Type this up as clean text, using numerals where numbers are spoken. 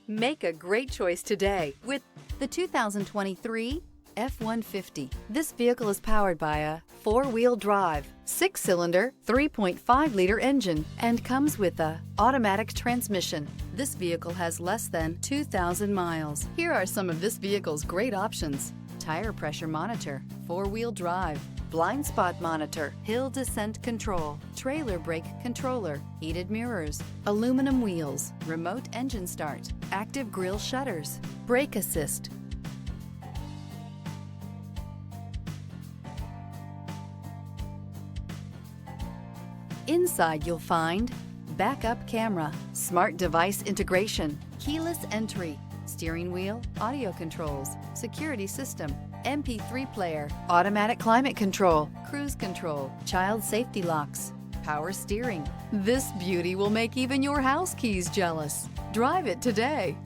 Make a great choice today with the 2023 F-150. This vehicle is powered by a 4-wheel drive, 6-cylinder, 3.5-liter engine and comes with a automatic transmission. This vehicle has less than 2,000 miles. Here are some of this vehicle's great options: tire pressure monitor, 4-wheel drive, blind spot monitor, hill descent control, trailer brake controller, heated mirrors, aluminum wheels, remote engine start, active grille shutters, brake assist. Inside you'll find backup camera, smart device integration, keyless entry, steering wheel audio controls, security system, MP3 player, automatic climate control, cruise control, child safety locks, power steering. This beauty will make even your house keys jealous. Drive it today.